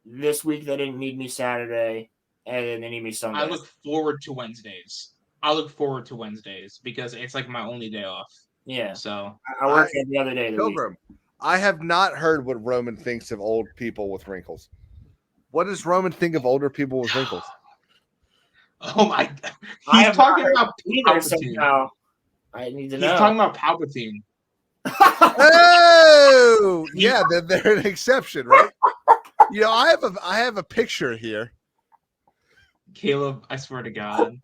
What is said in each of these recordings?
This week they didn't need me Saturday, and then they need me Sunday. I look forward to Wednesdays. Because it's like my only day off. Yeah. So I work every other day of the week. Pilgrim, I have not heard what Roman thinks of old people with wrinkles. What does Roman think of older people with wrinkles? Oh my God. He's talking about Palpatine. I need to know. He's talking about Palpatine. Oh, yeah, they're an exception, right? You know, I have a picture here. Caleb, I swear to God.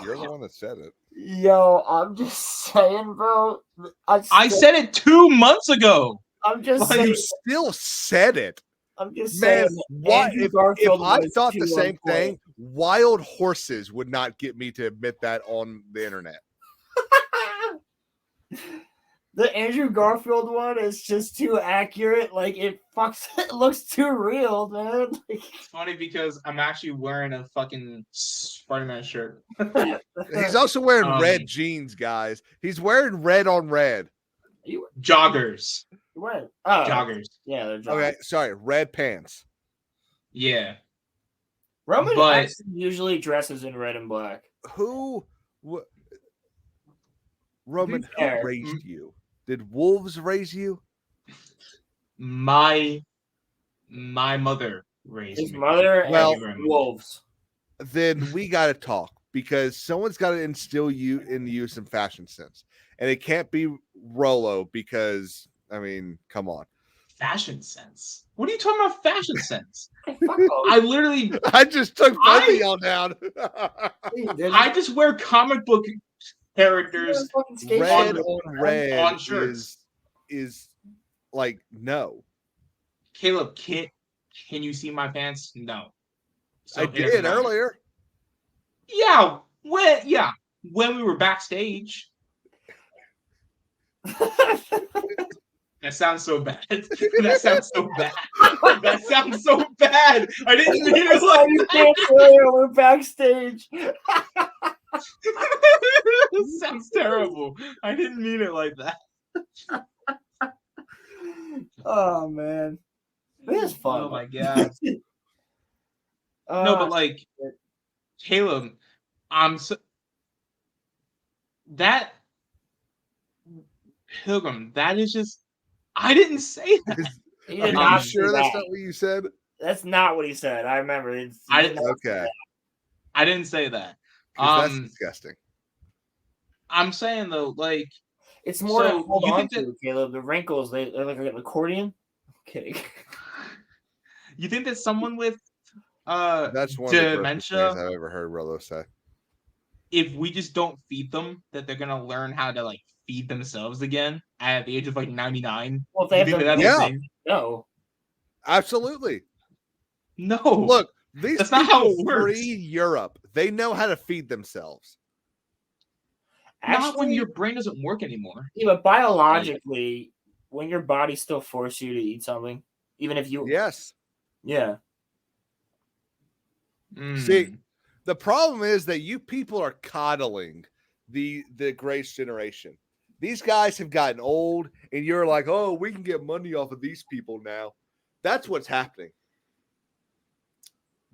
You're the one that said it. Yo, I'm just saying, bro. I said it 2 months ago. I'm just saying. You still said it. I'm just Man, saying. What if I thought the same thing? Wild horses would not get me to admit that on the internet. The Andrew Garfield one is just too accurate. Like it looks too real, man. It's funny because I'm actually wearing a fucking Spider-Man shirt. He's also wearing red jeans, guys. He's wearing red on red. Joggers. What? Oh, joggers. Yeah, they're joggers. Okay, sorry, red pants. Yeah. Roman usually dresses in red and black. Roman, who raised you? Did wolves raise you? My mother raised his me. Mother and wolves. Then we got to talk because someone's got to instill in you some fashion sense, and it can't be Rolo because I mean, come on. Fashion sense? What are you talking about? Fashion sense? I just took both of y'all down. I just wear comic book characters. Red on red on shirts is like no. Caleb, can you see my pants? No. So I did earlier. Yeah, when we were backstage. That sounds so bad. That sounds so bad. That sounds so bad. I didn't mean it like that. We're backstage. This sounds terrible. I didn't mean it like that. Oh man, it is fun. Oh my God. No, but like, Caleb, that Pilgrim, that is just. I didn't say that. Are you sure that's not what you said? That's not what he said. I remember. Okay. I didn't say that. That's disgusting. I'm saying though, like it's more to hold on to, Caleb. The wrinkles, they're like an accordion. I'm kidding. You think that someone with that's one dementia of the I've ever heard Rolo say. If we just don't feed them, that they're gonna learn how to like feed themselves again at the age of like 99. Well, if they have no. Absolutely. No. Look, that's not how it works. Free Europe. They know how to feed themselves. Actually, not when your brain doesn't work anymore. Yeah, but biologically, when your body still forces you to eat something, even if you Yes. Yeah. See, the problem is that you people are coddling the Grace generation. These guys have gotten old, and you're like, oh, we can get money off of these people now. That's what's happening.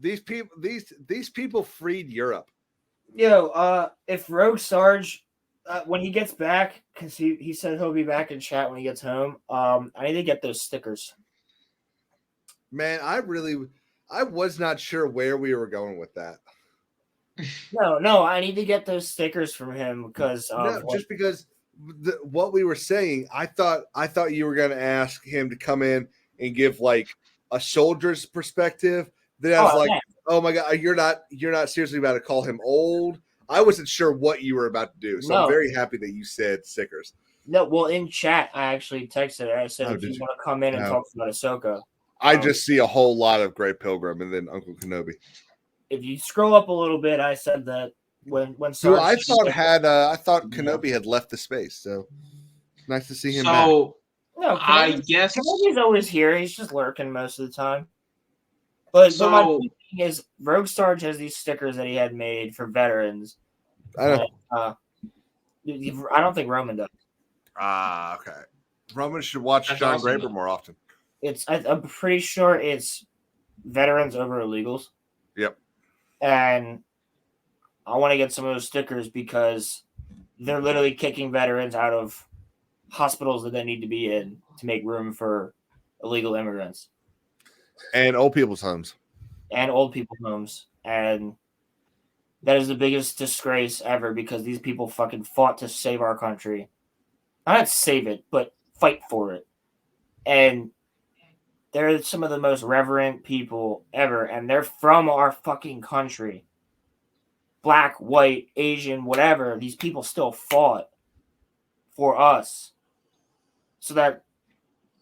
These people freed Europe. Yo, if Rogue Sarge, when he gets back, because he said he'll be back in chat when he gets home. I need to get those stickers. Man, I was not sure where we were going with that. No, I need to get those stickers from him because just because what we were saying, I thought you were going to ask him to come in and give like a soldier's perspective. Then I was like, oh my God, you're not seriously about to call him old. I wasn't sure what you were about to do, so I'm very happy that you said stickers. No, well, in chat, I actually texted her. I said, if you want to come in and talk about Ahsoka. I just see a whole lot of Great Pilgrim and then Uncle Kenobi. If you scroll up a little bit, I said that when Sarge I thought Kenobi had left the space, so it's nice to see him back. No, I guess Kenobi's always here. He's just lurking most of the time. But my thing is, Rogue Sarge has these stickers that he had made for veterans. I don't think Roman does. Okay. Roman should watch That's John awesome, Graber more often. I'm pretty sure it's veterans over illegals. Yep. And I want to get some of those stickers because they're literally kicking veterans out of hospitals that they need to be in to make room for illegal immigrants And old people's homes. and old people's homes. And that is the biggest disgrace ever because these people fucking fought to save our country. Not save it, but fight for it. And they're some of the most reverent people ever, and they're from our fucking country. Black, white, Asian, whatever. These people still fought for us so that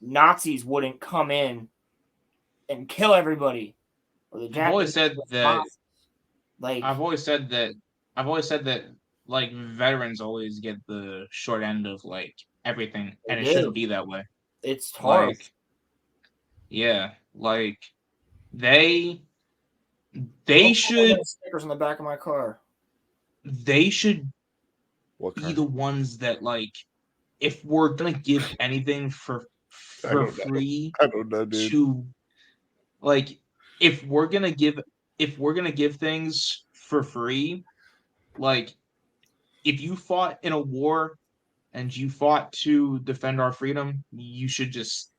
Nazis wouldn't come in and kill everybody. Or the I've always said that. Like I've always said that like veterans always get the short end of like everything, and it shouldn't be that way. It's hard. Like, yeah, like they should stickers on the back of my car. They should What be kind? the ones that like, if we're gonna give anything for free, I don't know, dude. to like, if we're gonna give things for free, like, if you fought in a war and you fought to defend our freedom, you should just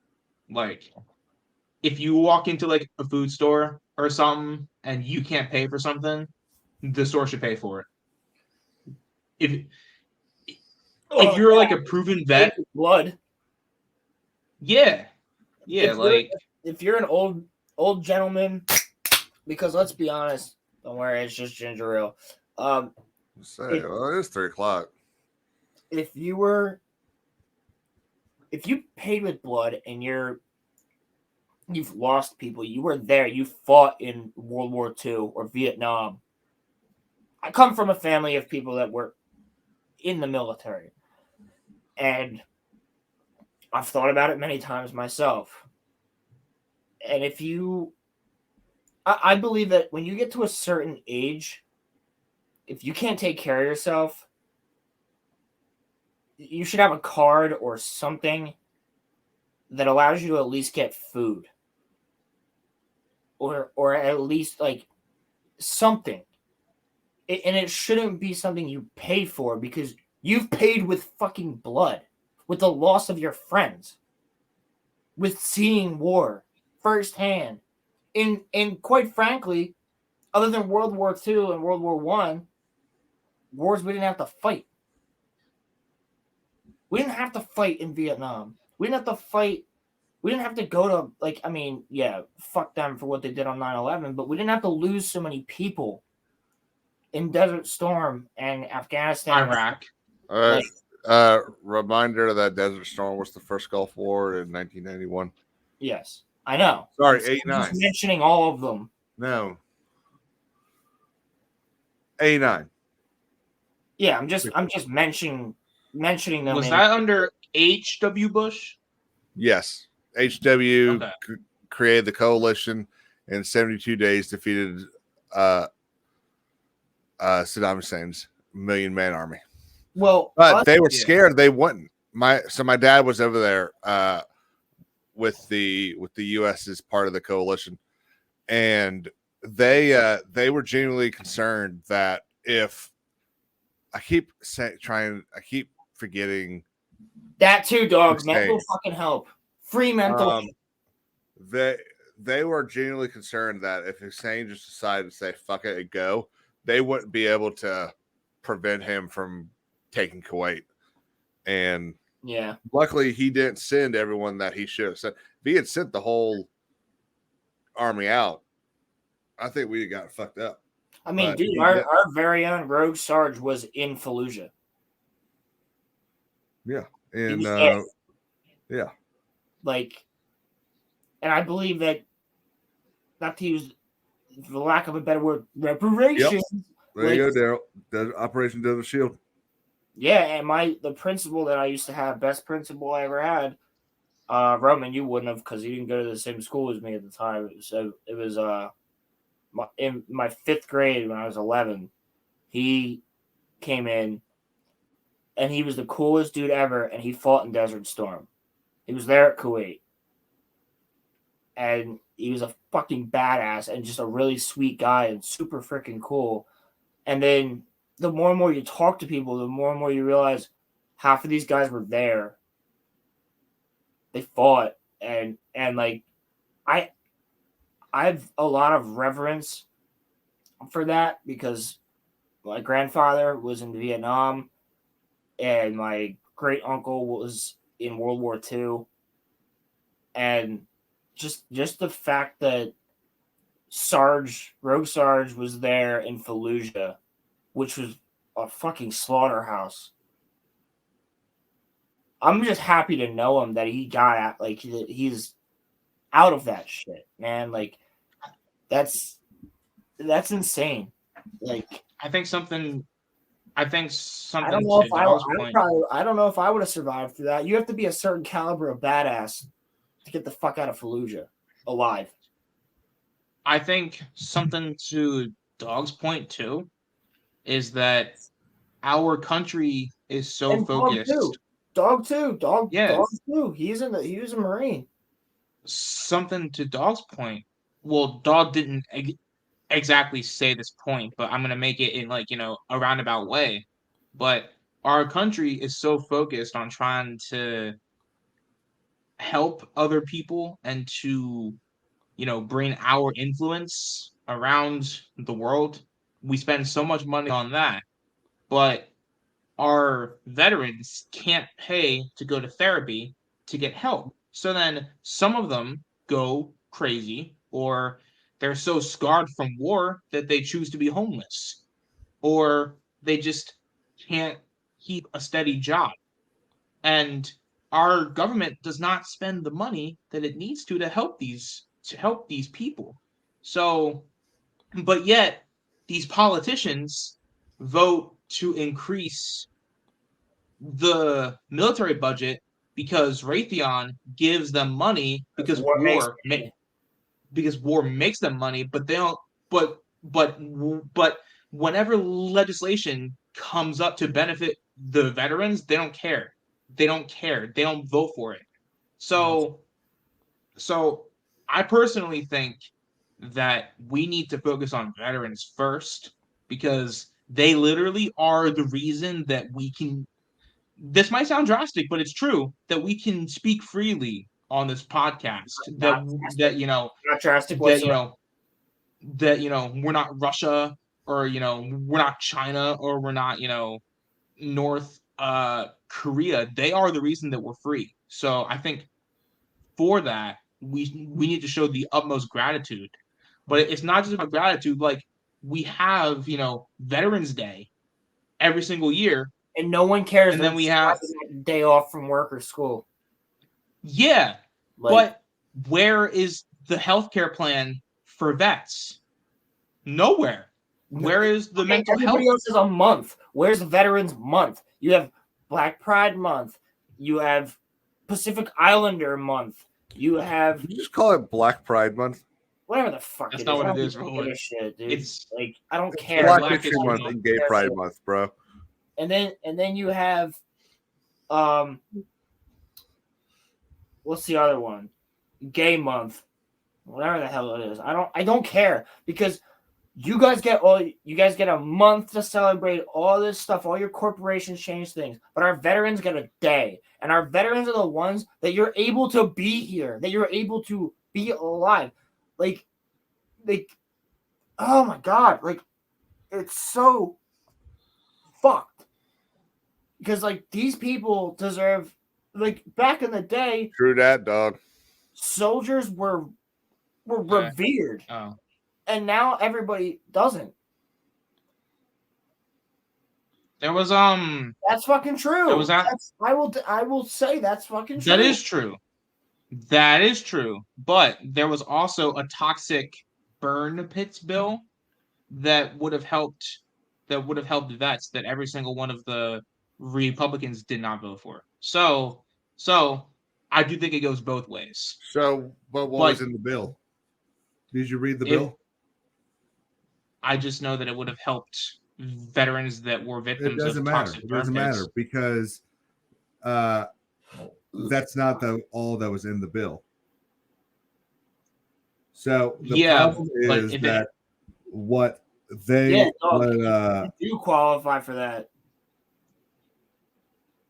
like, if you walk into like a food store or something and you can't pay for something, the store should pay for it. If you're like a proven vet, blood. yeah, like if you're an old gentleman, because let's be honest, don't worry, it's just ginger ale. It is 3:00. If you paid with blood and you've lost people, you were there, you fought in World War II or Vietnam. I come from a family of people that were in the military, and I've thought about it many times myself. And I believe that when you get to a certain age, if you can't take care of yourself, you should have a card or something that allows you to at least get food. Or at least like something. And it shouldn't be something you pay for because you've paid with fucking blood, with the loss of your friends, with seeing war firsthand. And quite frankly, other than World War II and World War I, wars we didn't have to fight. We didn't have to fight in Vietnam. We didn't have to fight. We didn't have to go to, like, I mean, yeah, fuck them for what they did on 9/11, but we didn't have to lose so many people in Desert Storm and Afghanistan. Iraq. Reminder that Desert Storm was the first Gulf War in 1991. Yes, I know. Sorry, I'm 89. just mentioning all of them. No. 89. Yeah, I'm just mentioning them. Was that under H.W. Bush? Yes. HW created the coalition and 72 days defeated Saddam Hussein's million-man army. Well, but they were scared they wouldn't. My dad was over there with the U.S. as part of the coalition, and they were genuinely concerned that if I keep forgetting that too, dog. Mental fucking help. Free mental. They were genuinely concerned that if Hussein just decided to say fuck it and go, they wouldn't be able to prevent him from taking Kuwait. And yeah, luckily he didn't send everyone that he should have sent. If he had sent the whole army out, I think we'd have got fucked up. I mean, dude, our very own Rogue Sarge was in Fallujah. Yeah. And yeah. Like, and I believe that, not to use the lack of a better word, reparations. Yep. There you go, Daryl. Operation Desert Shield. Yeah, and the principal that I used to have, best principal I ever had, Roman, you wouldn't have because you didn't go to the same school as me at the time. So it was in my 5th grade when I was 11. He came in, and he was the coolest dude ever, and he fought in Desert Storm. He was there at Kuwait. And he was a fucking badass and just a really sweet guy and super freaking cool. And then the more and more you talk to people, the more and more you realize half of these guys were there. They fought and like I have a lot of reverence for that because my grandfather was in Vietnam and my great uncle was in World War II. And just the fact that Rogue Sarge was there in Fallujah, which was a fucking slaughterhouse. I'm just happy to know him that he got out, like he's out of that shit, man. Like that's insane. Like I think something I don't know to if Dog's point. I don't know if I would have survived through that. You have to be a certain caliber of badass to get the fuck out of Fallujah alive. I think something to Dog's point too is that our country is so And focused. Dog too. Yeah. Dog too. He was a Marine. Something to Dog's point. Well, Dog didn't exactly say this point, but I'm gonna make it in like a roundabout way. But our country is so focused on trying to help other people and to bring our influence around the world. We spend so much money on that, but our veterans can't pay to go to therapy to get help. So then some of them go crazy, or they're so scarred from war that they choose to be homeless, or they just can't keep a steady job. And our government does not spend the money that it needs to help these people. So, but yet these politicians vote to increase the military budget because Raytheon gives them money because war makes them money, but they don't. But whenever legislation comes up to benefit the veterans, they don't care. They don't care. They don't vote for it. So I personally think that we need to focus on veterans first because they literally are the reason that we can. This might sound drastic, but it's true that we can speak freely on this podcast. Not not drastic That whatsoever. we're not Russia, or we're not China, or we're not North Korea. They are the reason that we're free. So I think for that we need to show the utmost gratitude. But it's not just about gratitude. Like we have Veterans Day every single year, And no one cares and that then we have a day off from work or school. yeah. Like, But where is the healthcare plan for vets? Nowhere. Where is the mental health? Everybody else is a month. Where's the Veterans Month? You have Black Pride Month. You have Pacific Islander Month. You have You just call it Black Pride Month. whatever the fuck That's it not is. what I it don't is, give Rolo. a shit, dude. It's like I don't care. Black Black History History Month Month. and Gay Pride Month, bro. And then you have what's the other one? Gay Month. Whatever the hell it is. I don't care because you guys get a month to celebrate all this stuff. All your corporations change things, but our veterans get a day, and our veterans are the ones that you're able to be here, that you're able to be alive. Like, oh my god, like it's so fucked because like these people deserve. Like back in the day, True that, dog. soldiers were revered, Oh. and now everybody doesn't. There was That's fucking true. There was I will say that's fucking true. That is true. That is true. But there was also a toxic burn pits bill that would have helped vets that every single one of the Republicans did not vote for. So I do think it goes both ways. So, but what was in the bill? Did you read the bill? I just know that it would have helped veterans that were victims It doesn't of matter. toxic It burn doesn't pits. matter because that's not all that was in the bill. So the Yeah, problem but is if that it, what they Yeah, dog, what you qualify for that.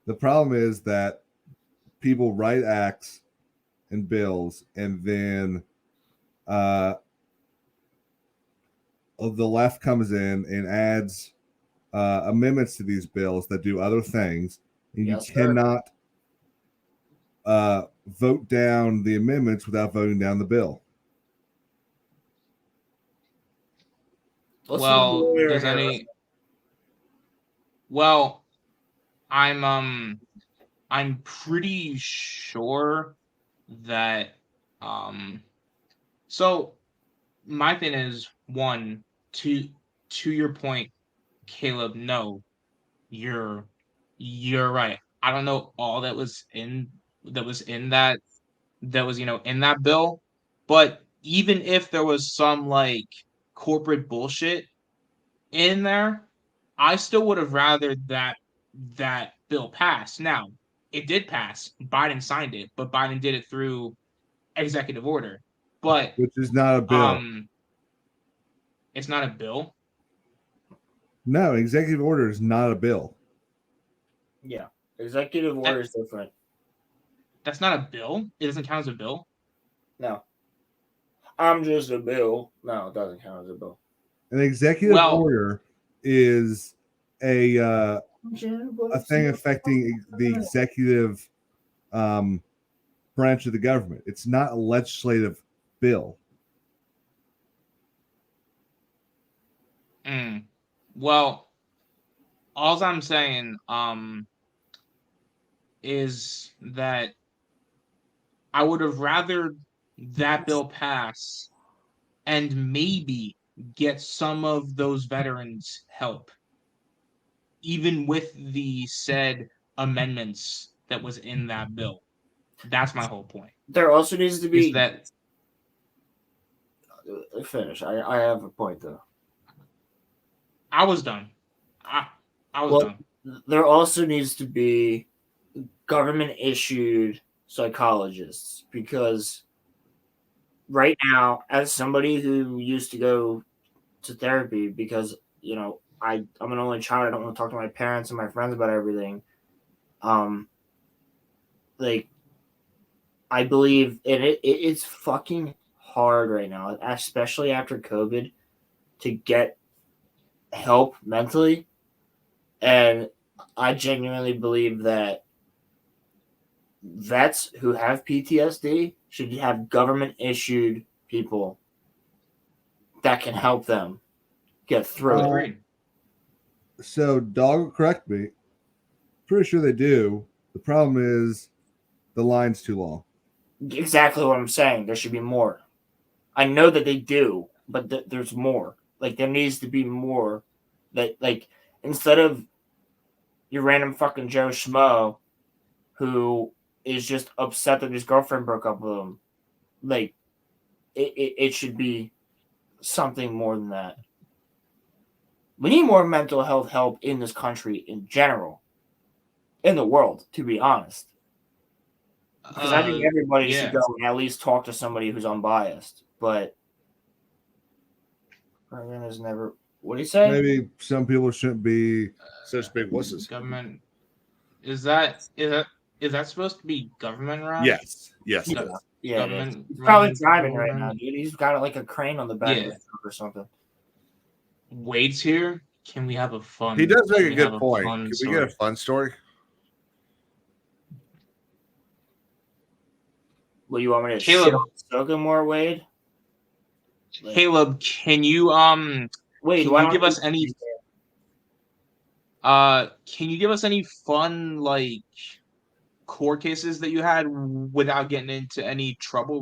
the problem is that people write acts and bills, and then the left comes in and adds amendments to these bills that do other things, and Yes, you sir. cannot vote down the amendments without voting down the bill. well, does any? Well, I'm pretty sure that so my thing is one to your point, Caleb, no, you're right. I don't know all that was in that was in that bill, but even if there was some like corporate bullshit in there, I still would have rather that bill pass. Now, it did pass. Biden signed it, but Biden did it through executive order. But Which is not a bill. It's not a bill. No, executive order is not a bill. Yeah, executive order is different. That's not a bill. It doesn't count as a bill. No. I'm just a bill. No, it doesn't count as a bill. An executive order is a thing affecting the executive branch of the government. It's not a legislative bill. Well, all I'm saying is that I would have rather that bill pass and maybe get some of those veterans help, even with the said amendments that was in that bill. That's my whole point. There also needs to be. Is that finish? I have a point though. I was done. I was done. There also needs to be government issued psychologists, because right now, as somebody who used to go to therapy, because I'm an only child, I don't want to talk to my parents and my friends about everything. Like, I believe it's fucking hard right now, especially after COVID, to get help mentally. And I genuinely believe that vets who have PTSD should have government issued people that can help them get through it. So, dog, correct me. Pretty sure they do. The problem is the line's too long. Exactly what I'm saying. There should be more. I know that they do, but there's more. Like, there needs to be more. That, like, instead of your random fucking Joe Schmo who is just upset that his girlfriend broke up with him, like, it should be something more than that. We need more mental health help in this country in general, in the world, to be honest. Because I think everybody should go and at least talk to somebody who's unbiased. But government is never. What do you say? Maybe some people shouldn't be such big wusses. Government is that supposed to be government run? Yes. Yeah. Government. He's probably driving right now, dude. He's got like a crane on the back of his truck or something. Wade's here. Can we have a fun? He does make a good point. Can we get a fun story? What do you want me to shit on Soka more, Wade? Caleb, can you Wade, can you give us any can you give us any fun like court cases that you had without getting into any trouble